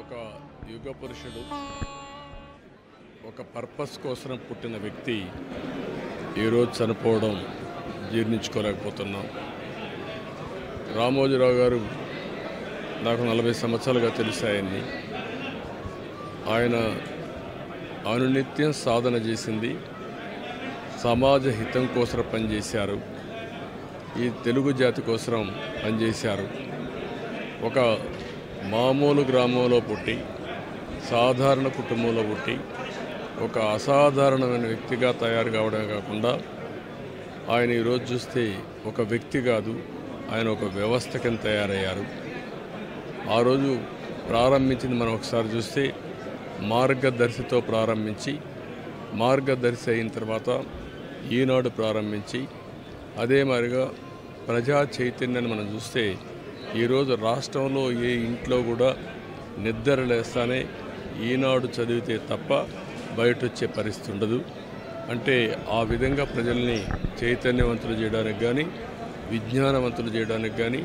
ఒక యుగ పురుషుడు, ఒక పర్పస్ కోసం పుట్టిన వ్యక్తి ఈరోజు చనిపోవడం జీర్ణించుకోలేకపోతున్నాం. రామోజీరావు గారు నాకు 40 సంవత్సరాలుగా తెలిసాయని. ఆయన అనునిత్యం సాధన చేసింది, సమాజ హితం కోసం పనిచేశారు, ఈ తెలుగు జాతి కోసం పనిచేశారు. ఒక మామూలు గ్రామంలో పుట్టి, సాధారణ కుటుంబంలో పుట్టి, ఒక అసాధారణమైన వ్యక్తిగా తయారు కావడమే కాకుండా ఆయన ఈరోజు చూస్తే ఒక వ్యక్తి కాదు, ఆయన ఒక వ్యవస్థ కింద తయారయ్యారు. ఆ రోజు ప్రారంభించింది మనం ఒకసారి చూస్తే మార్గదర్శితో ప్రారంభించి, మార్గదర్శి అయిన తర్వాత ఈనాడు ప్రారంభించి, అదే మాదిరిగా ప్రజా చైతన్యాన్ని మనం చూస్తే ఈరోజు రాష్ట్రంలో ఏ ఇంట్లో కూడా నిద్ర లేస్తానే ఈనాడు చదివితే తప్ప బయట వచ్చే పరిస్థితి ఉండదు. అంటే ఆ విధంగా ప్రజల్ని చైతన్యవంతులు చేయడానికి కానీ, విజ్ఞానవంతులు చేయడానికి కానీ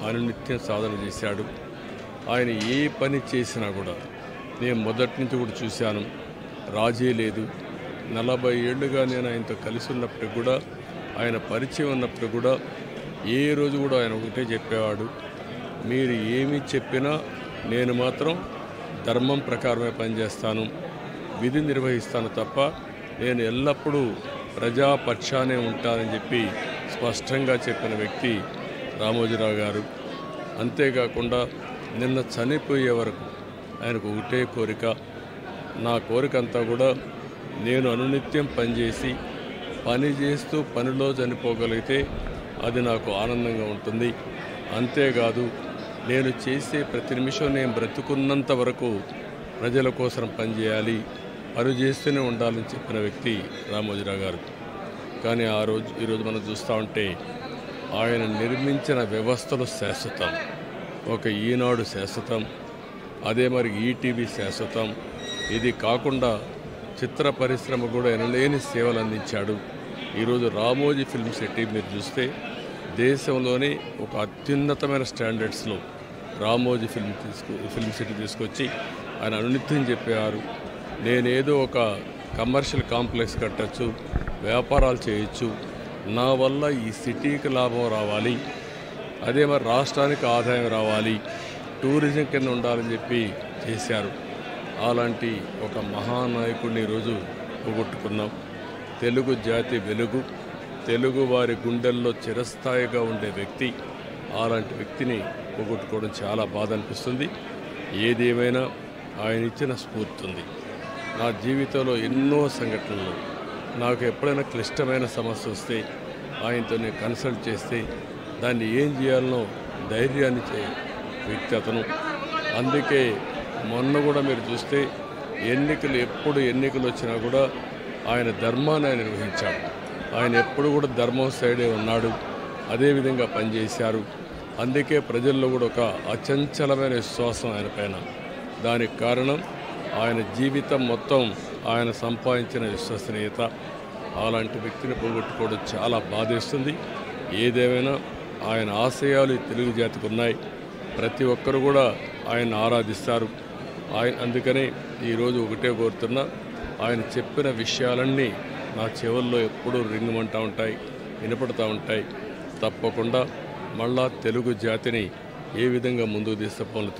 అనునిత్యం సాధన చేశాడు. ఆయన ఏ పని చేసినా కూడా నేను మొదటి నుంచి కూడా చూశాను, రాజీ లేదు. 40 ఏళ్ళుగా నేను ఆయనతో కలిసి ఉన్నప్పటికి కూడా, ఆయన పరిచయం ఉన్నప్పుడు కూడా ఏ రోజు కూడా ఆయన ఒకటే చెప్పేవాడు, మీరు ఏమి చెప్పినా నేను మాత్రం ధర్మం ప్రకారమే పనిచేస్తాను, విధి నిర్వహిస్తాను తప్ప నేను ఎల్లప్పుడూ ప్రజాపక్షానే ఉంటానని చెప్పి స్పష్టంగా చెప్పిన వ్యక్తి రామోజీరావు గారు. అంతేకాకుండా నిన్న చనిపోయే వరకు ఆయనకు ఒకటే కోరిక, నా కోరిక అంతా కూడా నేను అనునిత్యం పనిచేసి పని చేస్తూ పనిలో చనిపోగలిగితే అది నాకు ఆనందంగా ఉంటుంది. అంతేకాదు, నేను చేసే ప్రతి నిమిషం నేను బ్రతుకున్నంత వరకు ప్రజల కోసం పనిచేయాలి, పని చేస్తూనే ఉండాలని చెప్పిన వ్యక్తి రామోజీరావు గారు. కానీ ఈరోజు మనం చూస్తూ ఉంటే ఆయన నిర్మించిన వ్యవస్థలు శాశ్వతం. ఒక ఈనాడు శాశ్వతం, అదే మరి ఈటీవీ శాశ్వతం. ఇది కాకుండా చిత్ర పరిశ్రమ కూడా ఎనలేని సేవలు అందించాడు. ఈరోజు రామోజీ ఫిల్మ్ సిటీ మీరు చూస్తే దేశంలోనే ఒక అత్యున్నతమైన స్టాండర్డ్స్లో రామోజీ ఫిల్మ్ సిటీ తీసుకొచ్చి ఆయన అనునిత్యం చెప్పేవారు, నేనేదో ఒక కమర్షియల్ కాంప్లెక్స్ కట్టచ్చు, వ్యాపారాలు చేయొచ్చు, నా వల్ల ఈ సిటీకి లాభం రావాలి, అదే మరి రాష్ట్రానికి ఆదాయం రావాలి, టూరిజం కింద ఉండాలని చెప్పి చేశారు. అలాంటి ఒక మహానాయకుడిని ఈరోజు పోగొట్టుకున్నాం. తెలుగు జాతి వెలుగు, తెలుగు వారి గుండెల్లో చిరస్థాయిగా ఉండే వ్యక్తి, అలాంటి వ్యక్తిని పోగొట్టుకోవడం చాలా బాధ అనిపిస్తుంది. ఏదేమైనా ఆయన ఇచ్చిన స్ఫూర్తి ఉంది. నా జీవితంలో ఎన్నో సంఘటనలు, నాకు ఎప్పుడైనా క్లిష్టమైన సమస్య వస్తే ఆయనతో నేను కన్సల్ట్ చేస్తే దాన్ని ఏం చేయాలనో ధైర్యాన్ని ఇచ్చే వ్యక్తి అతను. అందుకే మొన్న కూడా మీరు చూస్తే ఎప్పుడు ఎన్నికలు వచ్చినా కూడా ఆయన ధర్మాన్ని ఆయన నిర్వహించాడు. ఆయన ఎప్పుడు కూడా ధర్మం సైడే ఉన్నాడు, అదేవిధంగా పనిచేశారు. అందుకే ప్రజల్లో కూడా ఒక అచంచలమైన విశ్వాసం ఆయన పైన. దానికి కారణం ఆయన జీవితం మొత్తం ఆయన సంపాదించిన విశ్వసనీయత. అలాంటి వ్యక్తిని పోగొట్టుకోవడం చాలా బాధేస్తుంది. ఏదేమైనా ఆయన ఆశయాలు తెలుగు జాతికి ఉన్నాయి. ప్రతి ఒక్కరు కూడా ఆయన ఆరాధిస్తారు. అందుకనే ఈరోజు ఒకటే కోరుతున్నా, ఆయన చెప్పిన విషయాలన్నీ నా చెవుల్లో ఎప్పుడూ రింగుమంటూ ఉంటాయి, వినపడుతూ ఉంటాయి. తప్పకుండా మళ్ళా తెలుగు జాతిని ఏ విధంగా ముందుకు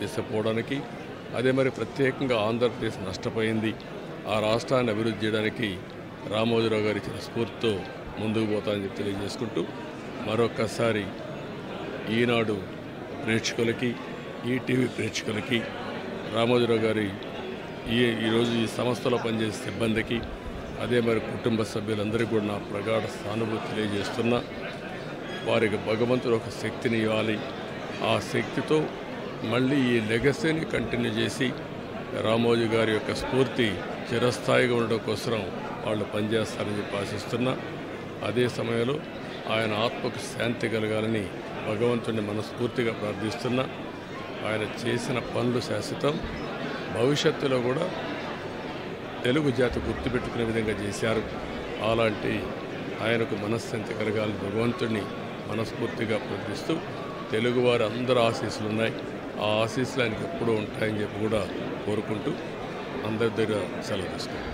తీసుకుపోవడానికి, అదే మరి ప్రత్యేకంగా ఆంధ్రప్రదేశ్ నష్టపోయింది, ఆ రాష్ట్రాన్ని అభివృద్ధి చేయడానికి రామోజీరావు గారు ఇచ్చిన స్ఫూర్తితో ముందుకు పోతానని చెప్పి తెలియజేసుకుంటూ, మరొక్కసారి ఈనాడు ప్రేక్షకులకి, ఈటీవీ ప్రేక్షకులకి, రామోజీరావు గారి ఈరోజు ఈ సంస్థలో పనిచేసే సిబ్బందికి, అదే మరి కుటుంబ సభ్యులందరికీ కూడా నా ప్రగాఢ సానుభూతి తెలియజేస్తున్నా. వారికి భగవంతుడు ఒక శక్తిని ఇవ్వాలి. ఆ శక్తితో మళ్ళీ ఈ లెగసీని కంటిన్యూ చేసి రామోజీ గారి యొక్క స్ఫూర్తి చిరస్థాయిగా ఉండడం కోసం వాళ్ళు పనిచేస్తారని చెప్పి ఆశిస్తున్నా. అదే సమయంలో ఆయన ఆత్మకు శాంతి కలగాలని భగవంతుడిని మనస్ఫూర్తిగా ప్రార్థిస్తున్నా. ఆయన చేసిన పనులు శాశ్వతం. భవిష్యత్తులో కూడా తెలుగు జాతి గుర్తుపెట్టుకునే విధంగా చేశారు. అలాంటి ఆయనకు మనశ్శాంతి కలగాలని భగవంతుడిని మనస్ఫూర్తిగా ప్రార్థిస్తూ, తెలుగువారి అందరూ ఆశీస్సులు ఉన్నాయి, ఆ ఆశీస్సులు ఆయనకు ఎప్పుడూ ఉంటాయని చెప్పి కూడా కోరుకుంటూ అందరి దగ్గర సెలవు తీసుకుంటాం.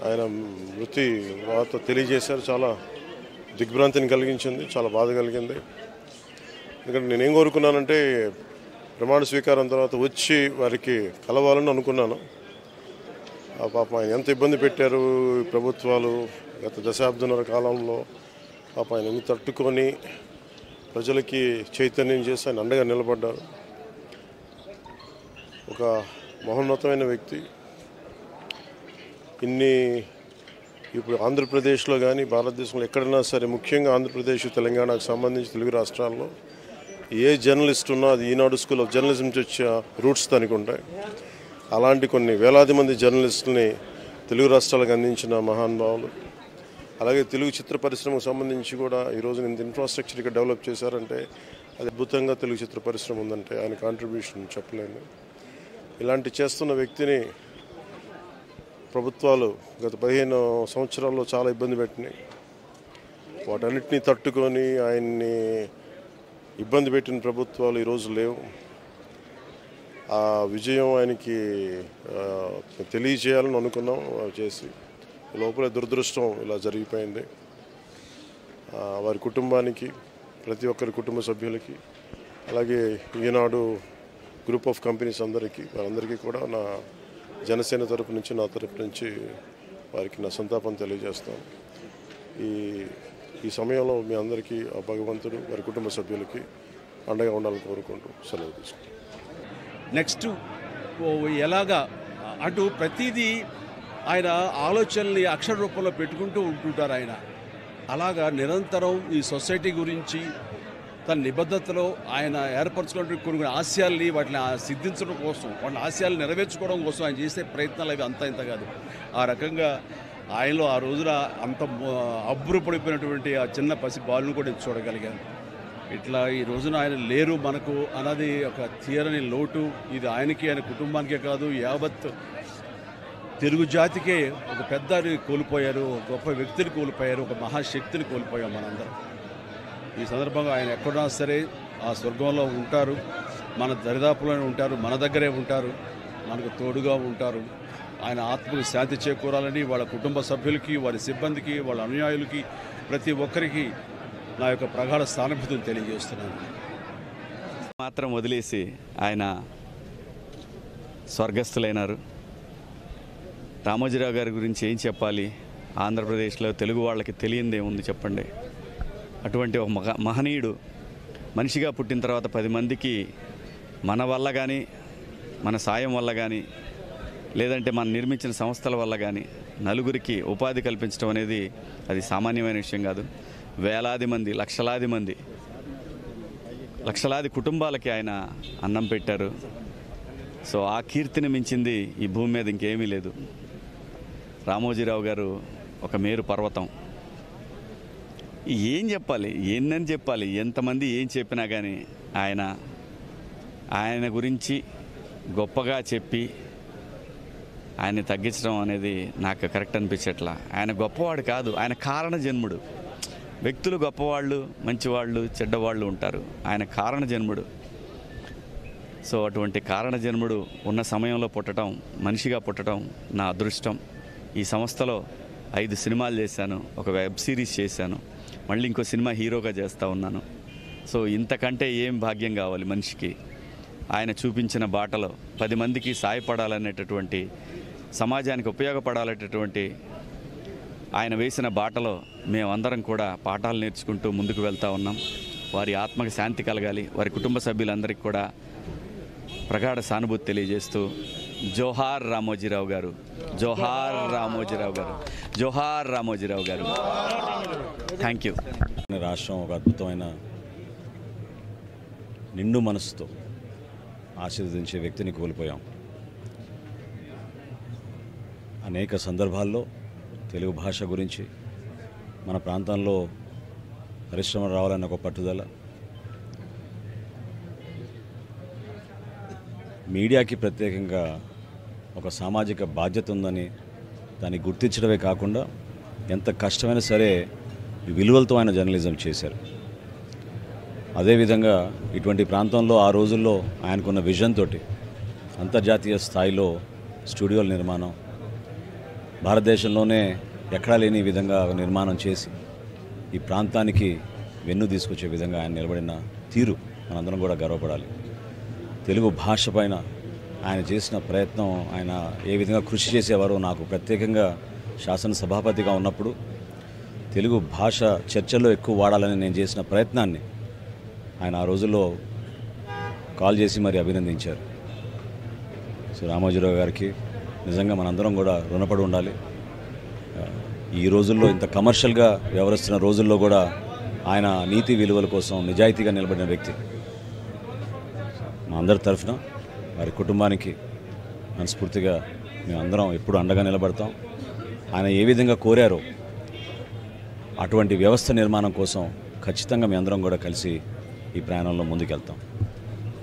ఆయన మృతి వార్త తెలియజేశారు. చాలా దిగ్భ్రాంతిని కలిగించింది, చాలా బాధ కలిగింది. ఎందుకంటే నేనేం కోరుకున్నానంటే ప్రమాణ స్వీకారం తర్వాత వచ్చి వారికి కలవాలని అనుకున్నాను. ఆ పాప ఆయన ఎంత ఇబ్బంది పెట్టారు ప్రభుత్వాలు గత దశాబ్దన్నర కాలంలో. పాప ఆయన ఎన్ని తట్టుకొని ప్రజలకి చైతన్యం చేసి ఆయన అండగా నిలబడ్డారు. ఒక మహోన్నతమైన వ్యక్తి. ఇప్పుడు ఆంధ్రప్రదేశ్లో కానీ భారతదేశంలో ఎక్కడైనా సరే, ముఖ్యంగా ఆంధ్రప్రదేశ్ తెలంగాణకు సంబంధించి తెలుగు రాష్ట్రాల్లో ఏ జర్నలిస్ట్ ఉన్నా అది ఈనాడు స్కూల్ ఆఫ్ జర్నలిజం నుంచి వచ్చే రూట్స్ దానికి ఉంటాయి. అలాంటి కొన్ని వేలాది మంది జర్నలిస్టులని తెలుగు రాష్ట్రాలకు అందించిన మహానుభావులు. అలాగే తెలుగు చిత్ర పరిశ్రమకు సంబంధించి కూడా ఈరోజు ఇంత ఇన్ఫ్రాస్ట్రక్చర్ ఇక్కడ డెవలప్ చేశారంటే అది అద్భుతంగా తెలుగు చిత్ర పరిశ్రమ ఉందంటే ఆయన కాంట్రిబ్యూషన్ చెప్పలేను. ఇలాంటి చేస్తున్న వ్యక్తిని ప్రభుత్వాలు గత 15 సంవత్సరాల్లో చాలా ఇబ్బంది పెట్టినాయి. వాటన్నిటినీ తట్టుకొని ఆయన్ని ఇబ్బంది పెట్టిన ప్రభుత్వాలు ఈరోజు లేవు. ఆ విజయం ఆయనకి తెలియజేయాలని అనుకున్నాం, చేసి లోపల దురదృష్టం ఇలా జరిగిపోయింది. వారి కుటుంబానికి, ప్రతి ఒక్కరి కుటుంబ సభ్యులకి, అలాగే ఈనాడు గ్రూప్ ఆఫ్ కంపెనీస్ వారందరికీ కూడా నా జనసేన తరపు నుంచి, నా తరపు నుంచి వారికి నా సంతాపం తెలియజేస్తాను. ఈ సమయంలో మీ అందరికీ ఆ భగవంతుడు వారి కుటుంబ సభ్యులకి అండగా ఉండాలని కోరుకుంటూ సెలవు తీసుకుంటాను. నెక్స్ట్ ఎలాగా అటు ప్రతిదీ ఆయన ఆలోచనల్ని అక్షర రూపంలో పెట్టుకుంటూ ఉంటుంటారు. ఆయన అలాగా నిరంతరం ఈ సొసైటీ గురించి తన నిబద్ధతలో ఆయన ఏర్పరచుకున్న కొన్ని ఆశయాల్ని వాటిని సిద్ధించడం కోసం, వాటిని ఆశయాలు నెరవేర్చుకోవడం కోసం ఆయన చేసే ప్రయత్నాలు అవి అంతా ఇంత కాదు. ఆ రకంగా ఆయనలో ఆ రోజున అంత అబ్బురపడిపోయినటువంటి ఆ చిన్న పసి బాలును కూడా నేను చూడగలిగాను. ఇట్లా ఈ రోజున ఆయన లేరు మనకు అన్నది ఒక తీరని లోటు. ఇది ఆయనకి, ఆయన కుటుంబానికే కాదు, యావత్ తెలుగు జాతికే ఒక పెద్దని కోల్పోయారు, ఒక గొప్ప వ్యక్తిని కోల్పోయారు, ఒక మహాశక్తిని కోల్పోయాం మనందరం. ఈ సందర్భంగా ఆయన ఎక్కడున్నా సరే ఆ స్వర్గంలో ఉంటారు, మన దరిదాపులోనే ఉంటారు, మన దగ్గరే ఉంటారు, మనకు తోడుగా ఉంటారు. ఆయన ఆత్మకు శాంతి చేకూరాలని వాళ్ళ కుటుంబ సభ్యులకి, వారి సిబ్బందికి, వాళ్ళ అనుయాయులకి, ప్రతి ఒక్కరికి నా యొక్క ప్రగాఢ సానుభూతిని తెలియజేస్తున్నాను. మాత్రం వదిలేసి ఆయన స్వర్గస్థులైనారు. రామోజీరావు గారి గురించి ఏం చెప్పాలి? ఆంధ్రప్రదేశ్లో తెలుగు వాళ్ళకి తెలియందేముంది చెప్పండి. అటువంటి ఒక మహనీయుడు మనిషిగా పుట్టిన తర్వాత 10 మందికి మన వల్ల కానీ, మన సాయం వల్ల కానీ, లేదంటే మనం నిర్మించిన సంస్థల వల్ల కానీ నలుగురికి ఉపాధి కల్పించడం అనేది అది సామాన్యమైన విషయం కాదు. వేలాది మంది, లక్షలాది కుటుంబాలకి ఆయన అన్నం పెట్టారు. సో ఆ కీర్తిని మించింది ఈ భూమి మీద ఇంకేమీ లేదు. రామోజీరావు గారు ఒక మేరు పర్వతం. ఏం చెప్పాలి, ఎన్నని చెప్పాలి, ఎంతమంది ఏం చెప్పినా కానీ ఆయన గురించి గొప్పగా చెప్పి ఆయన్ని తగ్గించడం అనేది నాకు కరెక్ట్ అనిపించట్లా. ఆయన గొప్పవాడు కాదు, ఆయన కారణ జన్ముడు. వ్యక్తులు గొప్పవాళ్ళు, మంచివాళ్ళు, చెడ్డవాళ్ళు ఉంటారు. ఆయన కారణ జన్ముడు. సో అటువంటి కారణ జన్ముడు ఉన్న సమయంలో పుట్టడం, మనిషిగా పుట్టడం నా అదృష్టం. ఈ సంస్థలో 5 సినిమాలు చేశాను, ఒక వెబ్ సిరీస్ చేశాను, మళ్ళీ ఇంకో సినిమా హీరోగా చేస్తూ ఉన్నాను. సో ఇంతకంటే ఏం భాగ్యం కావాలి మనిషికి? ఆయన చూపించిన బాటలో 10 మందికి సాయపడాలనేటటువంటి, సమాజానికి ఉపయోగపడాలనేటటువంటి ఆయన వేసిన బాటలో మేమందరం కూడా పాఠాలు నేర్చుకుంటూ ముందుకు వెళ్తూ ఉన్నాం. వారి ఆత్మకి శాంతి కలగాలి. వారి కుటుంబ సభ్యులందరికీ కూడా ప్రగాఢ సానుభూతి తెలియజేస్తూ జోహార్ రామోజీరావు గారు, జోహార్ రామోజీరావు గారు, జోహార్ రామోజీరావు గారు. Thank you. రాష్ట్రం ఒక అద్భుతమైన నిండు మనసుతో ఆశీర్వదించే వ్యక్తిని కోల్పోయాం. అనేక సందర్భాల్లో తెలుగు భాష గురించి, మన ప్రాంతంలో పరిశ్రమ రావాలన్న ఒక పట్టుదల, మీడియాకి ప్రత్యేకంగా ఒక సామాజిక బాధ్యత ఉందని దాన్ని గుర్తించడమే కాకుండా ఎంత కష్టమైనా సరే విలువలతో ఆయన జర్నలిజం చేశారు. అదేవిధంగా ఇటువంటి ప్రాంతంలో ఆ రోజుల్లో ఆయనకున్న విజన్ తోటి అంతర్జాతీయ స్థాయిలో స్టూడియోల నిర్మాణం, భారతదేశంలోనే ఎక్కడా లేని విధంగా నిర్మాణం చేసి ఈ ప్రాంతానికి వెన్ను తీసుకొచ్చే విధంగా ఆయన నిలబడిన తీరు మనందరం కూడా గర్వపడాలి. తెలుగు భాష పైన ఆయన చేసిన ప్రయత్నం, ఆయన ఏ విధంగా కృషి చేసేవారో నాకు ప్రత్యేకంగా శాసనసభాపతిగా ఉన్నప్పుడు తెలుగు భాష చర్చల్లో ఎక్కువ వాడాలని నేను చేసిన ప్రయత్నాన్ని ఆయన ఆ రోజుల్లో కాల్ చేసి మరి అభినందించారు. సో రామోజీరావు గారికి నిజంగా మనందరం కూడా రుణపడి ఉండాలి. ఈ రోజుల్లో ఇంత కమర్షియల్గా వ్యవహరిస్తున్న రోజుల్లో కూడా ఆయన నీతి విలువల కోసం నిజాయితీగా నిలబడిన వ్యక్తి. మా అందరి తరఫున వారి కుటుంబానికి మనస్ఫూర్తిగా మేమందరం ఎప్పుడు అండగా నిలబడతాం. ఆయన ఏ విధంగా కోరారో అటువంటి వ్యవస్థ నిర్మాణం కోసం ఖచ్చితంగా మీ అందరం కూడా కలిసి ఈ ప్రయాణంలో ముందుకెళ్తాం.